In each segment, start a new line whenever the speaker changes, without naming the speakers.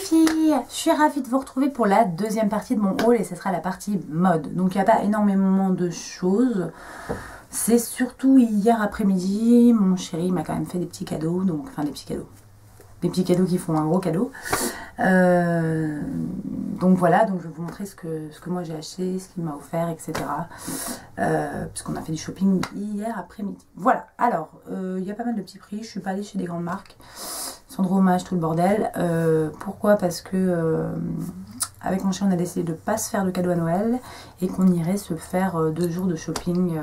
les filles, je suis ravie de vous retrouver pour la deuxième partie de mon haul et ce sera la partie mode. Donc il n'y a pas énormément de choses. C'est surtout hier après-midi, mon chéri m'a quand même fait des petits cadeaux, donc enfin des petits cadeaux. Des petits cadeaux qui font un gros cadeau. Donc voilà, donc je vais vous montrer ce que moi j'ai acheté, ce qu'il m'a offert, etc. Puisqu'on a fait du shopping hier après-midi. Voilà, alors il y a pas mal de petits prix, je suis pas allée chez des grandes marques. Sandro Hommage, tout le bordel. Pourquoi? Parce que avec mon chien on a décidé de ne pas se faire de cadeaux à Noël et qu'on irait se faire 2 jours de shopping.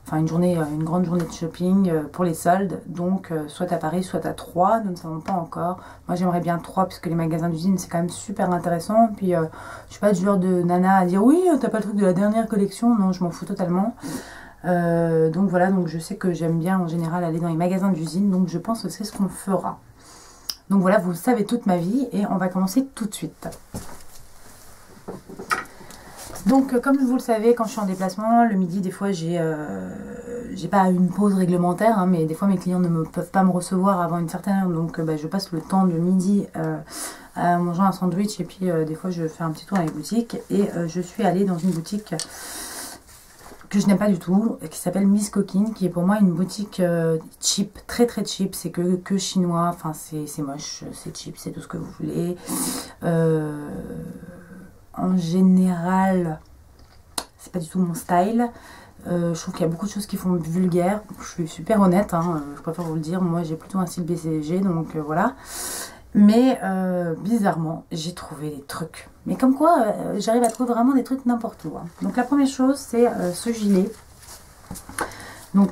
Enfin une grande journée de shopping pour les soldes, donc soit à Paris, soit à Troyes, nous ne savons pas encore. Moi j'aimerais bien Troyes puisque les magasins d'usine c'est quand même super intéressant. Puis je suis pas du genre de nana à dire oui t'as pas le truc de la dernière collection, non je m'en fous totalement. Donc voilà, donc je sais que j'aime bien en général aller dans les magasins d'usine, donc je pense que c'est ce qu'on fera. Donc voilà, vous savez toute ma vie et on va commencer tout de suite. Donc comme vous le savez, quand je suis en déplacement, le midi des fois j'ai pas une pause réglementaire, hein, mais des fois mes clients ne peuvent pas me recevoir avant une certaine heure, donc je passe le temps de midi à manger un sandwich et puis des fois je fais un petit tour dans les boutiques et je suis allée dans une boutique que je n'aime pas du tout, qui s'appelle Miss Coquine, qui est pour moi une boutique cheap, très très cheap, c'est que chinois, enfin c'est moche, c'est cheap, c'est tout ce que vous voulez. En général, c'est pas du tout mon style. Je trouve qu'il y a beaucoup de choses qui font vulgaire. Je suis super honnête, hein, je préfère vous le dire. Moi, j'ai plutôt un style BCG, donc voilà. Mais bizarrement, j'ai trouvé des trucs. Mais comme quoi, j'arrive à trouver vraiment des trucs n'importe où. Hein. Donc la première chose, c'est ce gilet. Donc,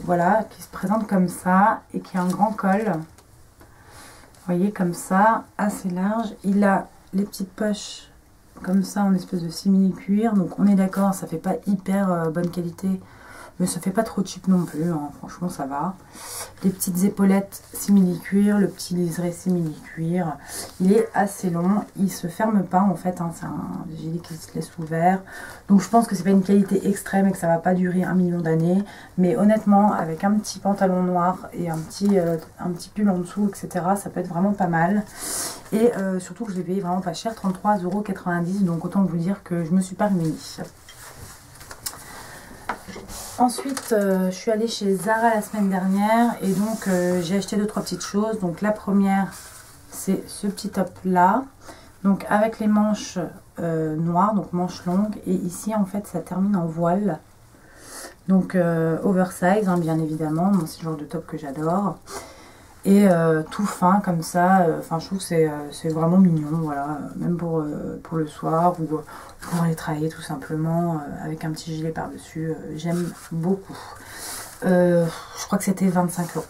voilà, qui se présente comme ça et qui a un grand col. Vous voyez, comme ça, assez large. Il a les petites poches comme ça en espèce de simili-cuir, donc on est d'accord, ça fait pas hyper bonne qualité, mais ça fait pas trop cheap non plus, hein. Franchement ça va. Les petites épaulettes simili-cuir, le petit liseré simili-cuir, il est assez long, il se ferme pas en fait, hein. C'est un gilet qui se laisse ouvert, donc je pense que c'est pas une qualité extrême et que ça va pas durer 1 million d'années, mais honnêtement avec un petit pantalon noir et un petit pull en dessous, etc., ça peut être vraiment pas mal. Et surtout que je l'ai payé vraiment pas cher, 33,90 €, donc autant vous dire que je me suis pas ruinée. Ensuite, je suis allée chez Zara la semaine dernière et donc j'ai acheté 2-3 petites choses. Donc la première, c'est ce petit top là, donc avec les manches noires, donc manches longues, et ici en fait ça termine en voile. Donc oversize, hein, bien évidemment, c'est le genre de top que j'adore. Et tout fin comme ça, enfin je trouve que c'est vraiment mignon, voilà, même pour le soir ou pour aller travailler tout simplement avec un petit gilet par dessus, j'aime beaucoup. Je crois que c'était 25 €.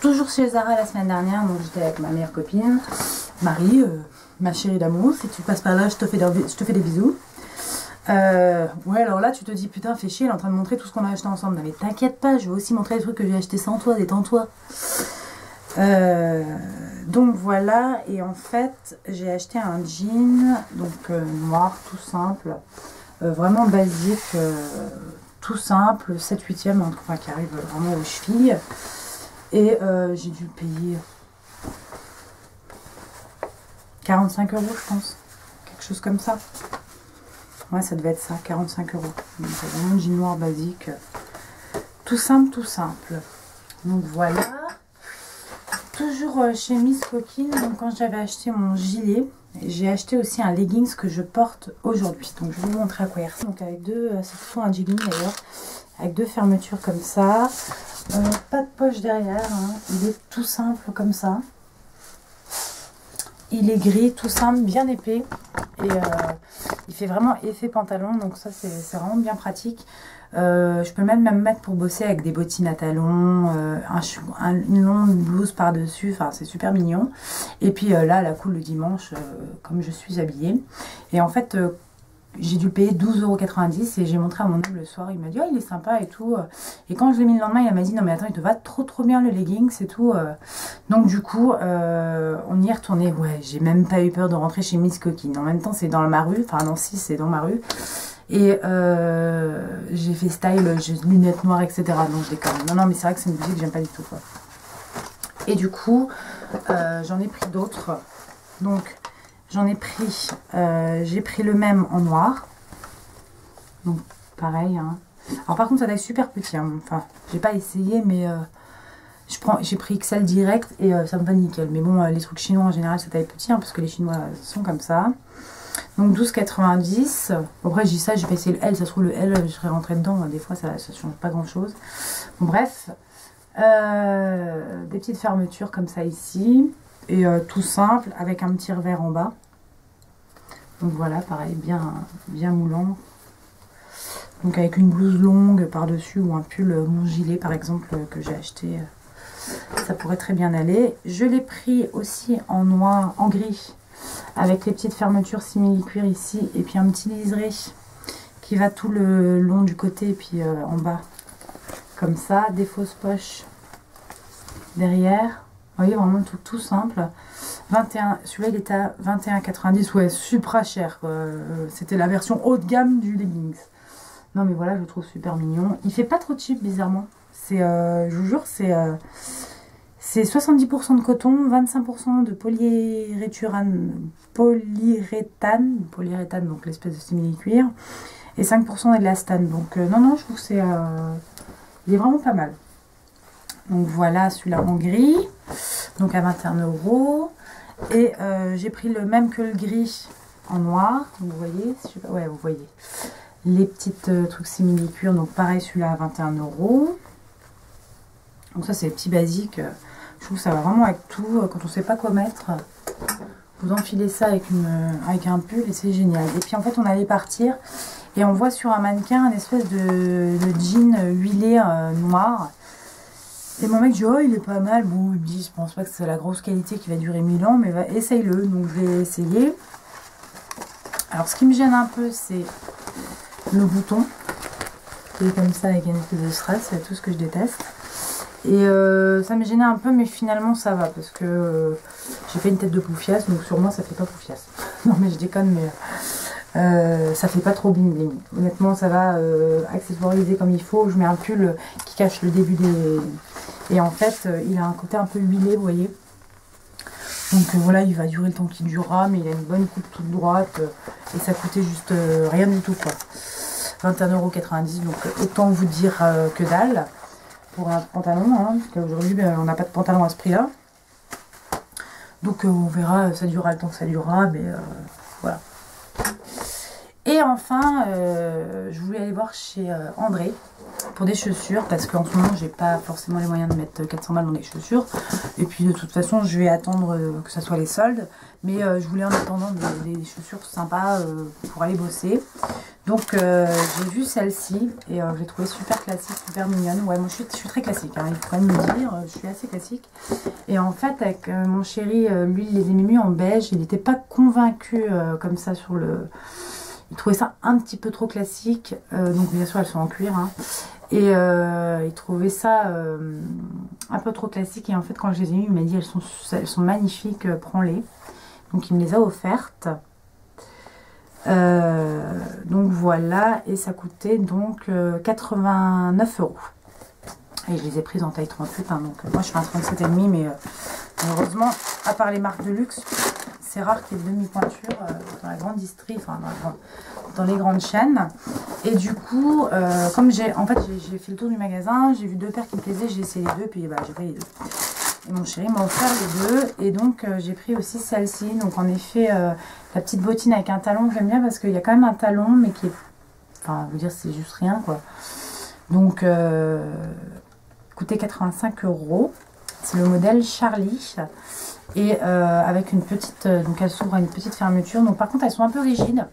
Toujours chez Zara la semaine dernière, donc j'étais avec ma meilleure copine, Marie, ma chérie d'amour, si tu passes par là je te fais des bisous. Ouais, alors là tu te dis putain fais chier, elle est en train de montrer tout ce qu'on a acheté ensemble. Non mais t'inquiète pas, je vais aussi montrer les trucs que j'ai acheté sans toi, détends-toi. Donc voilà, et en fait j'ai acheté un jean donc noir tout simple, vraiment basique, tout simple, 7/8e, enfin qui arrive vraiment aux chevilles, et j'ai dû payer 45 € je pense, quelque chose comme ça. Ouais, ça devait être ça, 45 €. Donc c'est vraiment un jean noir basique. Tout simple, tout simple. Donc voilà. Toujours chez Miss Coquine, donc quand j'avais acheté mon gilet, j'ai acheté aussi un leggings que je porte aujourd'hui. Donc je vais vous montrer à quoi il ressemble. Donc avec c'est plutôt un jegging d'ailleurs, avec 2 fermetures comme ça. Pas de poche derrière, hein. Il est tout simple comme ça. Il est gris, tout simple, bien épais. Et il fait vraiment effet pantalon, donc ça c'est vraiment bien pratique. Je peux même mettre pour bosser avec des bottines à talons, une longue blouse par dessus, enfin c'est super mignon. Et puis là la cool le dimanche comme je suis habillée. Et en fait j'ai dû payer 12,90 € et j'ai montré à mon homme le soir, il m'a dit oh il est sympa et tout. Et quand je l'ai mis le lendemain il m'a dit non mais attends il te va trop bien le legging c'est tout. Donc du coup on y est retourné, ouais j'ai même pas eu peur de rentrer chez Miss Coquine. En même temps c'est dans ma rue, enfin non si c'est dans ma rue. Et j'ai fait style, j'ai lunettes noires, etc. Non, je déconne. Non, non, mais c'est vrai que c'est une bougie que j'aime pas du tout, quoi. Et du coup, j'en ai pris d'autres. Donc, j'en ai pris, j'ai pris le même en noir. Donc, pareil, hein. Alors, par contre, ça taille super petit, hein. Enfin, j'ai pas essayé, mais j'ai pris XL direct et ça me va nickel. Mais bon, les trucs chinois en général, ça taille petit, hein, parce que les chinois sont comme ça. Donc 12,90. Après, je dis ça, j'ai pas essayé le L. Ça se trouve, le L, je serais rentrée dedans. Des fois, ça change pas grand chose. Bon, bref, des petites fermetures comme ça ici. Et tout simple, avec un petit revers en bas. Donc voilà, pareil, bien moulant. Donc avec une blouse longue par-dessus ou un pull, mon gilet par exemple, que j'ai acheté. Ça pourrait très bien aller. Je l'ai pris aussi en noir, en gris, avec les petites fermetures simili-cuir ici. Et puis un petit liseré qui va tout le long du côté et puis en bas. Comme ça, des fausses poches derrière. Vous voyez, vraiment tout simple. 21, celui-là il était à 21,90. Ouais, supra cher. C'était la version haut de gamme du leggings. Non mais voilà, je le trouve super mignon. Il fait pas trop cheap bizarrement. C'est, je vous jure, c'est 70% de coton, 25% de polyuréthane, donc l'espèce de simili-cuir, et 5% d'élastane. Donc non, non, je trouve que c'est, il est vraiment pas mal. Donc voilà, celui-là en gris, donc à 21 €. Et j'ai pris le même que le gris en noir. Vous voyez, ouais, vous voyez. Les petites trucs simili-cuir, donc pareil, celui-là à 21 €. Donc ça, c'est les petits basiques. Je trouve que ça va vraiment avec tout. Quand on ne sait pas quoi mettre, vous enfilez ça avec un pull et c'est génial. Et puis en fait, on allait partir et on voit sur un mannequin une espèce de jean huilé noir. Et mon mec dit, oh, il est pas mal. Bon, il me dit, je pense pas que c'est la grosse qualité qui va durer 1000 ans, mais essaye-le. Donc je vais essayer. Alors ce qui me gêne un peu, c'est le bouton qui est comme ça avec une espèce de strass, c'est tout ce que je déteste. Et ça me gênait un peu, mais finalement ça va parce que j'ai fait une tête de poufiasse, donc sur moi ça fait pas poufiasse. Non mais je déconne, mais ça fait pas trop bling bling. Honnêtement, ça va accessoiriser comme il faut. Je mets un pull qui cache le début des... Et en fait, il a un côté un peu huilé, vous voyez. Donc voilà, il va durer le temps qu'il durera, mais il a une bonne coupe toute droite et ça coûtait juste rien du tout, quoi. 21,90 €, donc autant vous dire que dalle pour un pantalon, hein, parce qu'aujourd'hui on n'a pas de pantalon à ce prix-là. Donc on verra, ça durera le temps que ça durera, mais voilà. Et enfin, je voulais aller voir chez André pour des chaussures, parce qu'en ce moment j'ai pas forcément les moyens de mettre 400 balles dans des chaussures. Et puis de toute façon je vais attendre que ça soit les soldes. Mais je voulais en attendant des chaussures sympas pour aller bosser. Donc j'ai vu celle-ci et je l'ai trouvée super classique, super mignonne. Ouais, moi je suis très classique, hein, il faut quand même me dire, je suis assez classique. Et en fait avec mon chéri, lui il les aimait mieux en beige, il n'était pas convaincu comme ça sur le... Il trouvait ça un petit peu trop classique, donc bien sûr elles sont en cuir, hein. Et il trouvait ça un peu trop classique. Et en fait quand je les ai eues, il m'a dit elles sont magnifiques, prends-les. Donc il me les a offertes. Donc voilà, et ça coûtait donc 89 €. Et je les ai prises en taille 38, hein, donc moi je fais un 37,5, mais malheureusement, à part les marques de luxe, c'est rare qu'il y ait de demi-pointure dans la grande distrie, enfin dans les grandes chaînes. Et du coup, comme j'ai fait le tour du magasin, j'ai vu deux paires qui me plaisaient, j'ai essayé les deux, puis bah, j'ai pris les deux. Et mon chéri m'a offert les deux, et donc j'ai pris aussi celle-ci. Donc en effet, la petite bottine avec un talon, j'aime bien parce qu'il y a quand même un talon, mais qui est, enfin, vous dire, c'est juste rien, quoi. Donc, coûtait 85 €. C'est le modèle Charlie. Et avec une petite, donc elle s'ouvre à une petite fermeture. Donc par contre, elles sont un peu rigides.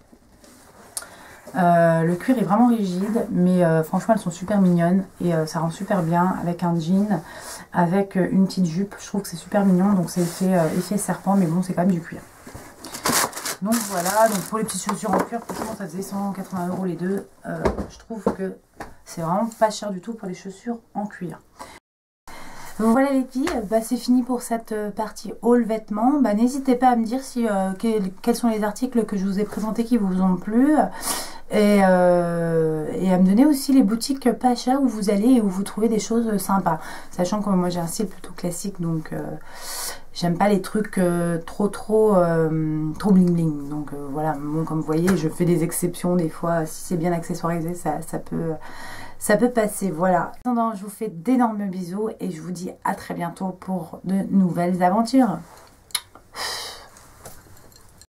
Le cuir est vraiment rigide, mais franchement elles sont super mignonnes et ça rend super bien avec un jean, avec une petite jupe. Je trouve que c'est super mignon, donc c'est effet serpent, mais bon, c'est quand même du cuir. Donc voilà, donc pour les petites chaussures en cuir, franchement ça faisait 180 € les deux. Je trouve que c'est vraiment pas cher du tout pour les chaussures en cuir. Donc voilà les filles, bah, c'est fini pour cette partie haul vêtements. Bah, n'hésitez pas à me dire si, quels sont les articles que je vous ai présentés qui vous ont plu. et à me donner aussi les boutiques pas chères où vous allez et où vous trouvez des choses sympas. Sachant que moi j'ai un style plutôt classique, donc j'aime pas les trucs trop bling bling. Donc voilà, bon, comme vous voyez, je fais des exceptions des fois. Si c'est bien accessoirisé, ça peut passer. Voilà. En attendant, je vous fais d'énormes bisous et je vous dis à très bientôt pour de nouvelles aventures.